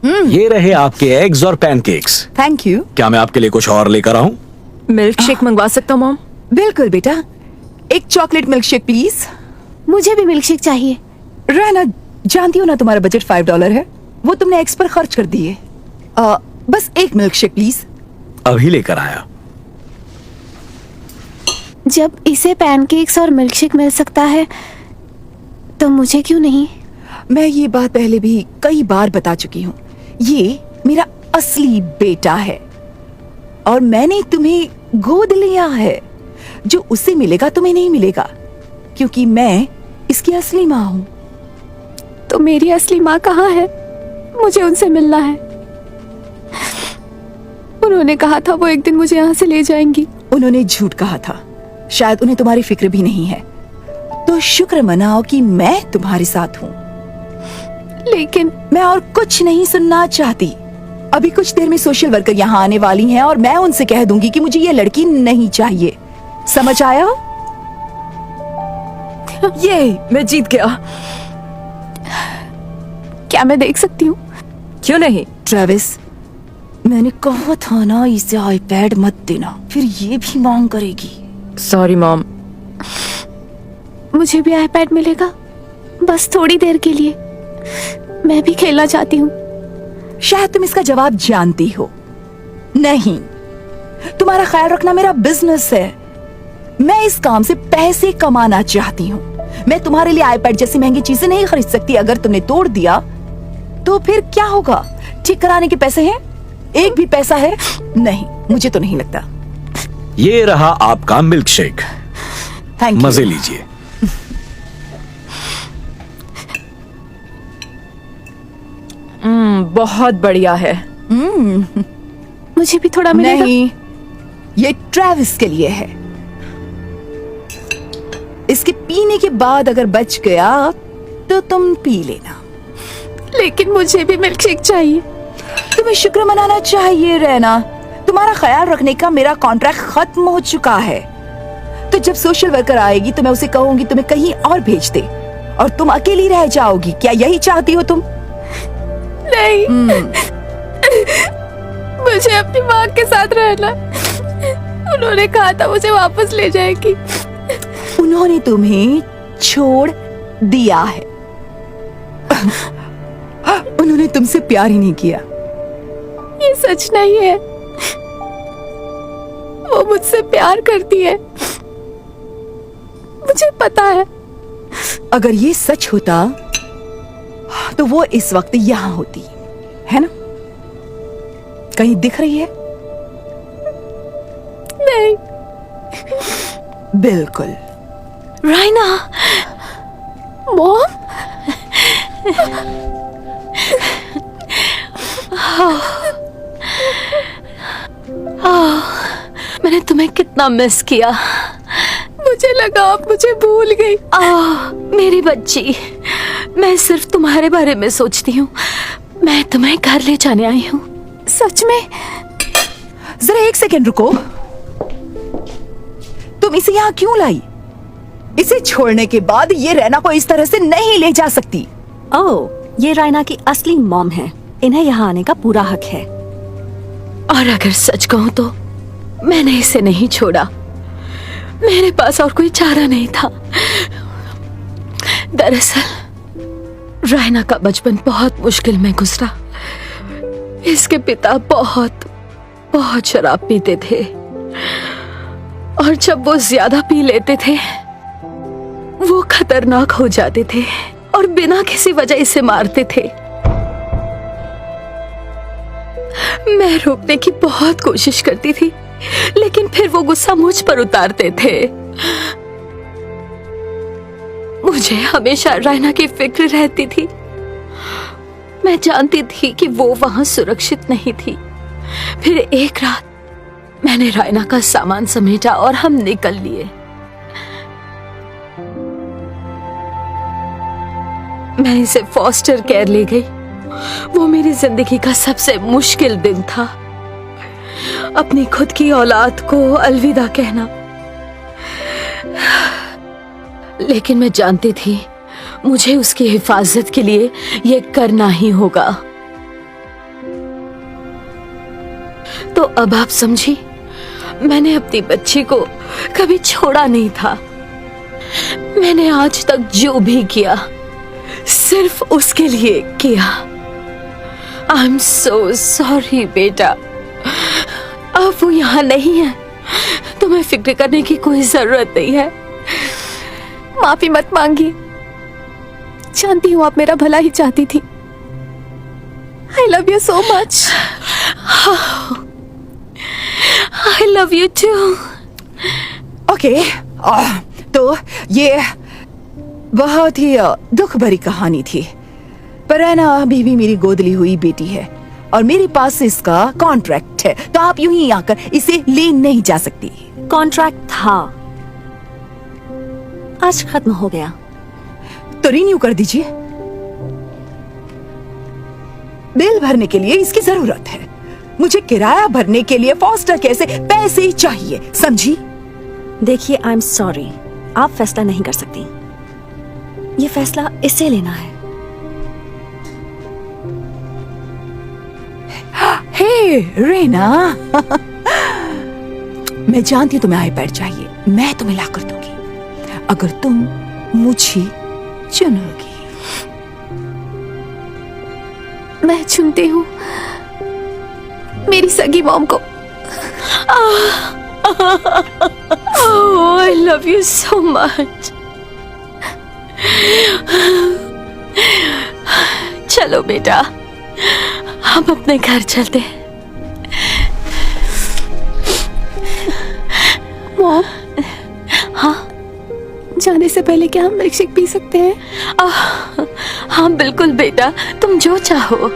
ये रहे आपके एग्स और पैनकेक्स। Thank you. क्या मैं आपके लिए कुछ और लेकर आऊं? मिल्क शेक मंगवा सकता हूँ मॉम? बिल्कुल बेटा, एक चॉकलेट मिल्क शेक प्लीज। मुझे भी मिल्क शेक चाहिए। रहना, जानती हो ना तुम्हारा बजट $5 है, वो तुमने एक्स पर खर्च कर दिए। बस एक मिल्क शेक प्लीज। अभी लेकर आया। जब इसे पैनकेक्स और मिल्क शेक मिल सकता है तो मुझे क्यों नहीं? मैं ये बात पहले भी कई बार बता चुकी हूँ, ये मेरा असली बेटा है और मैंने तुम्हें गोद लिया है। जो उसे मिलेगा तुम्हें नहीं मिलेगा, क्योंकि मैं इसकी असली माँ हूँ। तो मेरी असली माँ कहाँ है? मुझे उनसे मिलना है। उन्होंने कहा था वो एक दिन मुझे यहाँ से ले जाएंगी। उन्होंने झूठ कहा था, शायद उन्हें तुम्हारी फिक्र भी नहीं है। तो शुक्र मनाओ कि मैं तुम्हारे साथ हूँ। लेकिन मैं और कुछ नहीं सुनना चाहती। अभी कुछ देर में सोशल वर्कर यहाँ आने वाली हैं और मैं उनसे कह दूंगी कि मुझे ये लड़की नहीं चाहिए। समझ आया? ये मैं जीत गया। क्या मैं देख सकती हूँ? क्यों नहीं? ट्रेविस, मैंने कहा था ना इसे आईपैड मत देना, फिर ये भी मांग करेगी। Sorry mom. मुझे भी आईपैड मिलेगा, बस थोड़ी देर के लिए। मैं भी खेलना चाहती हूँ। शायद तुम इसका जवाब जानती हो। नहीं, तुम्हारा ख्याल रखना मेरा बिजनेस है। मैं इस काम से पैसे कमाना चाहती हूँ। मैं तुम्हारे लिए आईपैड जैसी महंगी चीजें नहीं खरीद सकती। अगर तुमने तोड़ दिया तो फिर क्या होगा? ठीक कराने के पैसे हैं? एक भी पैसा है? नहीं, मुझे तो नहीं लगता। ये रहा आपका मिल्क शेक, थैंक यू। मजे लीजिए। बहुत बढ़िया है। मुझे भी थोड़ा मिलेगा? नहीं, ये ट्रेविस के लिए है। इसके पीने के बाद अगर बच गया तो तुम पी लेना। लेकिन मुझे भी मिल्क शेक चाहिए। तुम्हें शुक्र मनाना चाहिए रहना। तुम्हारा ख्याल रखने का मेरा कॉन्ट्रैक्ट खत्म हो चुका है। तो जब सोशल वर्कर आएगी तो मैं उसे कहूंगी तुम्हें कहीं और भेज दे और तुम अकेली रह जाओगी। क्या यही चाहती हो तुम? नहीं, मुझे अपनी माँ के साथ रहना। उन्होंने कहा था मुझे वापस ले जाएगी। उन्होंने तुम्हें छोड़ दिया है। उन्होंने तुमसे प्यार ही नहीं किया। ये सच नहीं है। वो मुझसे प्यार करती है, मुझे पता है। अगर ये सच होता तो वो इस वक्त यहाँ होती, है ना? कहीं दिख रही है? नहीं। बिल्कुल। राइना, मॉम, मैंने तुम्हें कितना मिस किया। मुझे लगा आप मुझे भूल गई। मेरी बच्ची, मैं सिर्फ तुम्हारे बारे में सोचती हूँ। मैं तुम्हें घर ले जाने आई हूँ। सच में? जरा एक सेकंड रुको। तुम इसे यहाँ क्यों लाई? इसे छोड़ने के बाद ये रैना को इस तरह से नहीं ले जा सकती। ओह, ये रायना की असली मॉम है। इन्हें यहाँ आने का पूरा हक है। और अगर सच कहूँ तो मैंने इसे नहीं छोड़ा। मेरे पास और कोई चारा नहीं था। दरअसल रायना का बचपन बहुत मुश्किल में गुजरा। इसके पिता बहुत शराब पीते थे और जब वो ज्यादा पी लेते थे वो खतरनाक हो जाते थे और बिना किसी वजह इसे मारते थे। मैं रोकने की बहुत कोशिश करती थी, लेकिन फिर वो गुस्सा मुझ पर उतारते थे। मुझे हमेशा रायना की फिक्र रहती थी। मैं जानती थी कि वो वहां सुरक्षित नहीं थी। फिर एक रात मैंने रायना का सामान समेटा और हम निकल लिए। मैं इसे फॉस्टर केयर ले गई। वो मेरी जिंदगी का सबसे मुश्किल दिन था। अपनी खुद की औलाद को अलविदा कहना। लेकिन मैं जानती थी मुझे उसकी हिफाजत के लिए ये करना ही होगा। तो अब आप समझी, मैंने अपनी बच्ची को कभी छोड़ा नहीं था। मैंने आज तक जो भी किया सिर्फ उसके लिए किया। आई एम सो सॉरी बेटा। अब वो यहाँ नहीं है, तुम्हें फिक्र करने की कोई जरूरत नहीं है। माफी मत मांगिए, जानती हूँ आप मेरा भला ही चाहती थी। I love you so much. I love you too. Okay, तो ये बहुत ही दुख भरी कहानी थी, पर रैना अभी भी मेरी गोदली हुई बेटी है और मेरे पास इसका कॉन्ट्रैक्ट है, तो आप यूं ही आकर इसे ले नहीं जा सकती। कॉन्ट्रैक्ट था, आज खत्म हो गया। तो रिन्यू कर दीजिए। बिल भरने के लिए इसकी जरूरत है, मुझे किराया भरने के लिए फॉस्टर केयर से पैसे चाहिए, समझी? देखिए, आई एम सॉरी, आप फैसला नहीं कर सकती। ये फैसला इसे लेना है। हे रेना, मैं जानती हूं तुम्हें आईपैड चाहिए, मैं तुम्हें ला कर दूंगी अगर तुम मुझे चुनोगी। मैं चुनती हूँ मेरी सगी मॉम को। आई लव यू सो मच। चलो बेटा, हम अपने घर चलते हैं। मॉम, हाँ, जाने से पहले क्या हम मिल्कशेक पी सकते हैं? हाँ बिल्कुल बेटा, तुम जो चाहो।